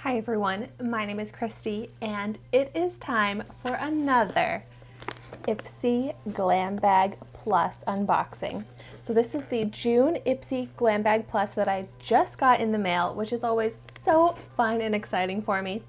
Hi everyone, my name is Christy and it is time for another Ipsy Glam Bag Plus unboxing. So this is the June Ipsy Glam Bag Plus that I just got in the mail, which is always so fun and exciting for me.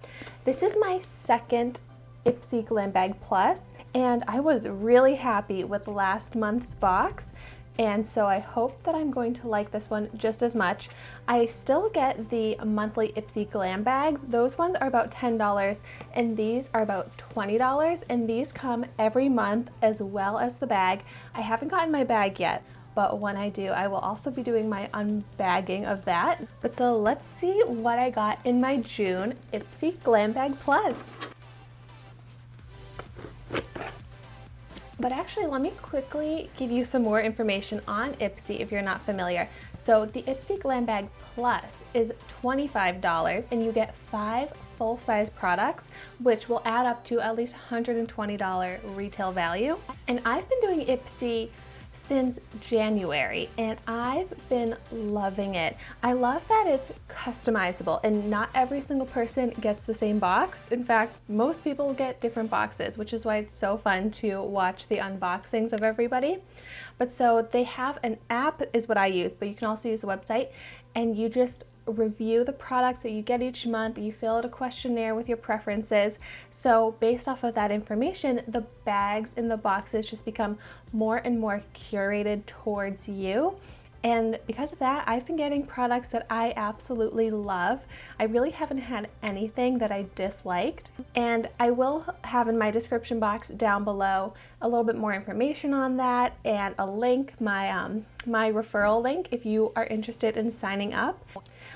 This is my second Ipsy Glam Bag Plus and I was really happy with last month's box. And so I hope that I'm going to like this one just as much. I still get the monthly Ipsy Glam bags. Those ones are about $10 and these are about $20, and these come every month as well as the bag. I haven't gotten my bag yet, but when I do, I will also be doing my unbagging of that. But so let's see what I got in my June Ipsy Glam Bag Plus. But actually, let me quickly give you some more information on Ipsy if you're not familiar. So the Ipsy Glam Bag Plus is $25 and you get 5 full-size products, which will add up to at least $120 retail value. And I've been doing Ipsy since January and I've been loving it. I love that it's customizable and not every single person gets the same box. In fact, most people get different boxes, which is why it's so fun to watch the unboxings of everybody. But so they have an app is what I use, but you can also use the website, and you just review the products that you get each month. You fill out a questionnaire with your preferences. So based off of that information, the bags in the boxes just become more and more curated towards you. And because of that, I've been getting products that I absolutely love. I really haven't had anything that I disliked. And I will have in my description box down below a little bit more information on that and a link, my referral link if you are interested in signing up.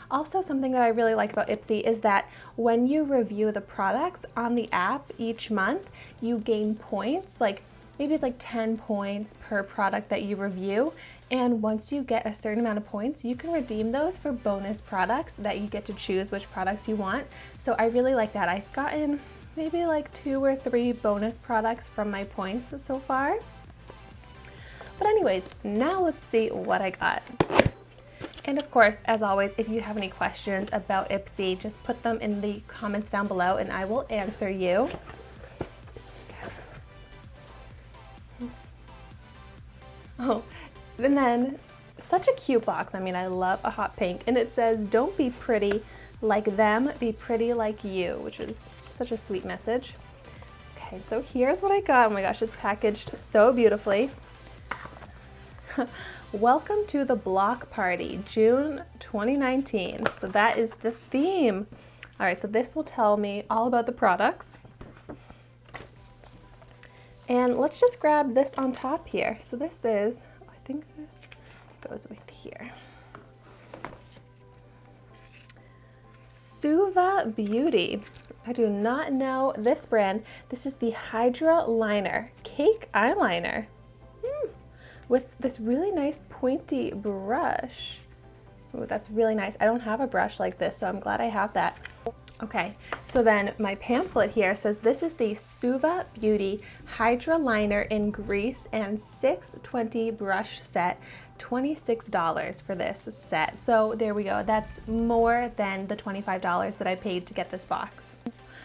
Also, something that I really like about Ipsy is that when you review the products on the app each month, you gain points, like maybe it's like 10 points per product that you review. And once you get a certain amount of points, you can redeem those for bonus products that you get to choose which products you want. So I really like that. I've gotten maybe like 2 or 3 bonus products from my points so far. But anyways, now let's see what I got. And of course, as always, if you have any questions about Ipsy, just put them in the comments down below and I will answer you. Oh, and then such a cute box. I mean, I love a hot pink, and it says, "Don't be pretty like them, be pretty like you," which is such a sweet message. Okay, so here's what I got. Oh my gosh, it's packaged so beautifully. Welcome to the Block Party, June 2019. So that is the theme. All right, so this will tell me all about the products. And let's just grab this on top here. So this is, I think this goes with here. Suva Beauty. I do not know this brand. This is the Hydra Liner Cake Eyeliner. With this really nice pointy brush. Ooh, that's really nice. I don't have a brush like this, so I'm glad I have that. Okay, so then my pamphlet here says this is the Suva Beauty Hydra Liner in Grease and 620 brush set, $26 for this set. So there we go. That's more than the $25 that I paid to get this box.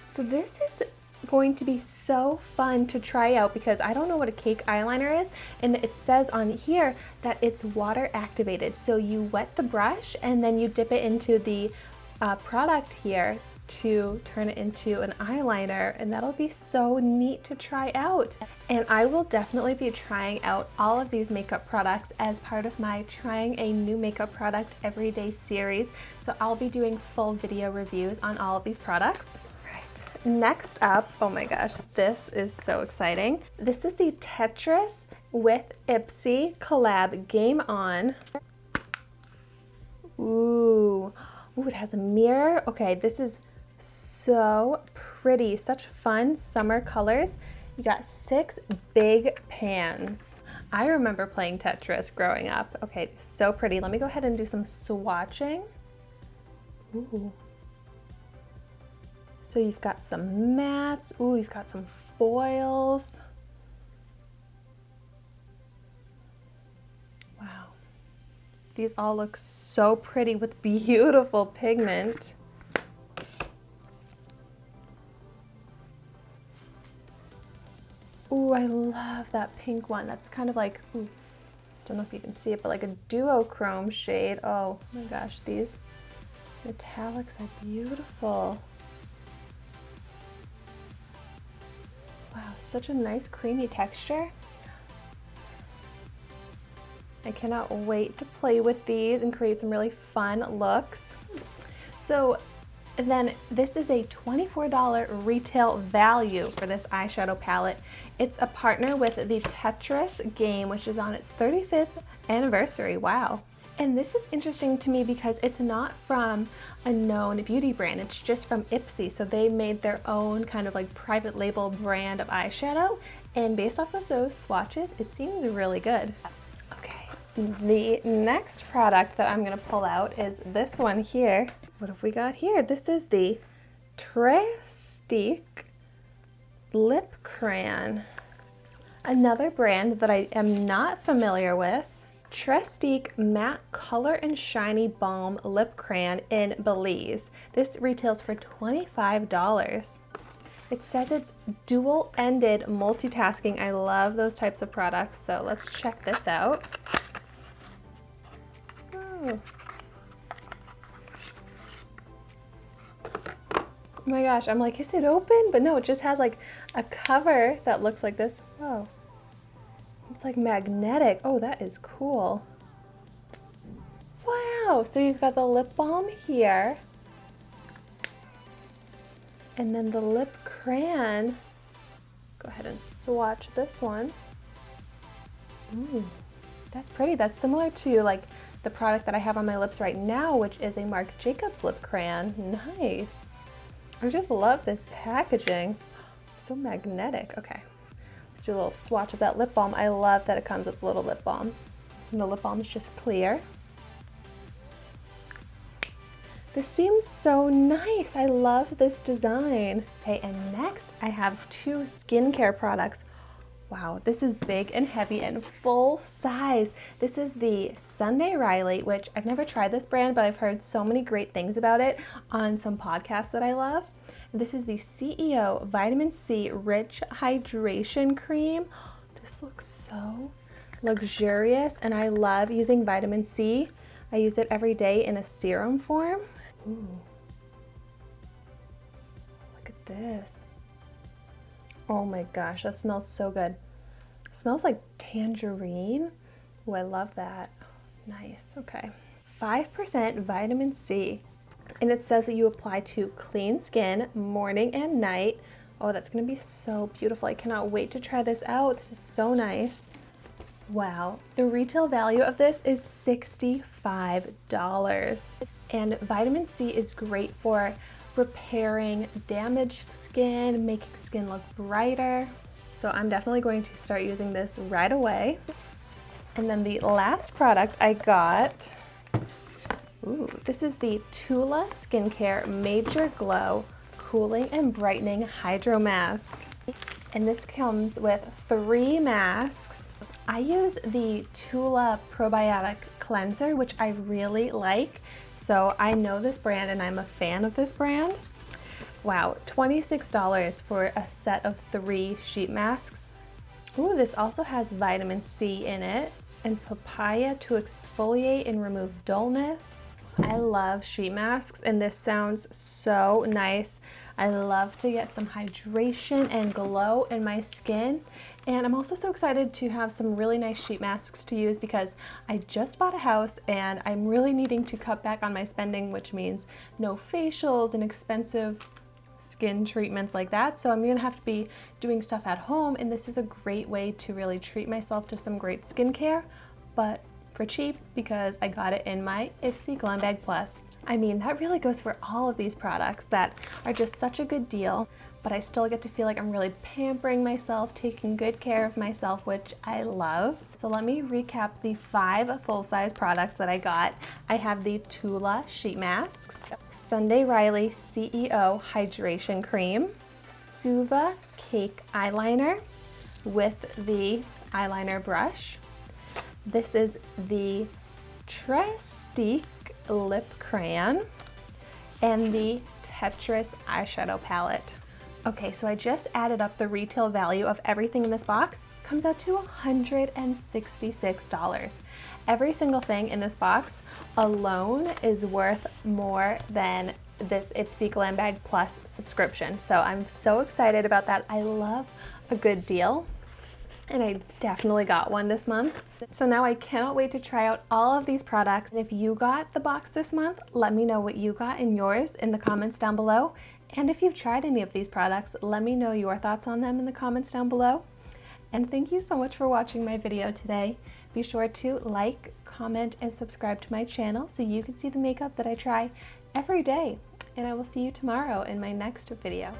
So this is going to be so fun to try out because I don't know what a cake eyeliner is, and it says on here that it's water activated. So you wet the brush and then you dip it into the product here to turn it into an eyeliner, and that'll be so neat to try out. And I will definitely be trying out all of these makeup products as part of my trying a new makeup product everyday series. So I'll be doing full video reviews on all of these products. Next up, oh my gosh, this is so exciting. This is the Tetris with Ipsy collab Game On. Ooh, it has a mirror. Okay, this is so pretty. Such fun summer colors. You got 6 big pans. I remember playing Tetris growing up. Okay, so pretty. Let me go ahead and do some swatching. Ooh. So you've got some mattes. Ooh, you've got some foils. Wow. These all look so pretty with beautiful pigment. Ooh, I love that pink one. That's kind of like, ooh, don't know if you can see it, but like a duochrome shade. Oh my gosh, these metallics are beautiful. Wow, such a nice creamy texture. I cannot wait to play with these and create some really fun looks. So then this is a $24 retail value for this eyeshadow palette. It's a partner with the Tetris game, which is on its 35th anniversary. Wow. And this is interesting to me because it's not from a known beauty brand, it's just from Ipsy. So they made their own kind of like private label brand of eyeshadow, and based off of those swatches, it seems really good. Okay, the next product that I'm gonna pull out is this one here. What have we got here? This is the Trestique Lip Crayon. Another brand that I am not familiar with. Trestique Matte Color and Shiny Balm Lip Crayon in Belize. This retails for $25. It says it's dual-ended multitasking. I love those types of products, so let's check this out. Oh. Oh my gosh, I'm like, is it open? But no, it just has like a cover that looks like this. Whoa. It's like magnetic. Oh, that is cool. Wow, so you've got the lip balm here. And then the lip crayon. Go ahead and swatch this one. Ooh, that's pretty. That's similar to like the product that I have on my lips right now, which is a Marc Jacobs lip crayon. Nice. I just love this packaging. So magnetic. Okay. Let's do a little swatch of that lip balm. I love that it comes with a little lip balm. And the lip balm is just clear. This seems so nice. I love this design. Okay, and next I have two skincare products. Wow, this is big and heavy and full size. This is the Sunday Riley, which I've never tried this brand, but I've heard so many great things about it on some podcasts that I love. This is the CEO Vitamin C Rich Hydration Cream. This looks so luxurious, and I love using vitamin C. I use it every day in a serum form. Ooh. Look at this. Oh my gosh, that smells so good. It smells like tangerine. Oh, I love that. Nice, okay. 5% vitamin C. And it says that you apply to clean skin morning and night. Oh, that's gonna be so beautiful. I cannot wait to try this out. This is so nice. Wow, the retail value of this is $65. And vitamin C is great for repairing damaged skin, making skin look brighter. So I'm definitely going to start using this right away. And then the last product I got, ooh, this is the Tula Skincare Major Glow Cooling and Brightening Hydro Mask. And this comes with 3 masks. I use the Tula Probiotic Cleanser, which I really like. So I know this brand and I'm a fan of this brand. Wow, $26 for a set of 3 sheet masks. Ooh, this also has vitamin C in it and papaya to exfoliate and remove dullness. I love sheet masks and this sounds so nice. I love to get some hydration and glow in my skin. And I'm also so excited to have some really nice sheet masks to use because I just bought a house and I'm really needing to cut back on my spending, which means no facials and expensive skin treatments like that. So I'm gonna have to be doing stuff at home, and this is a great way to really treat myself to some great skincare, but for cheap because I got it in my Ipsy Glam Bag Plus. I mean, that really goes for all of these products that are just such a good deal, but I still get to feel like I'm really pampering myself, taking good care of myself, which I love. So let me recap the 5 full-size products that I got. I have the Tula Sheet Masks, Sunday Riley CEO Hydration Cream, Suva Cake Eyeliner with the eyeliner brush. This is the Trestique Lip Crayon and the Tetris eyeshadow palette. Okay, so I just added up the retail value of everything in this box. Comes out to $166. Every single thing in this box alone is worth more than this Ipsy Glam Bag Plus subscription. So I'm so excited about that. I love a good deal, and I definitely got one this month. So now I cannot wait to try out all of these products. And if you got the box this month, let me know what you got in yours in the comments down below. And if you've tried any of these products, let me know your thoughts on them in the comments down below. And thank you so much for watching my video today. Be sure to like, comment, and subscribe to my channel so you can see the makeup that I try every day. And I will see you tomorrow in my next video.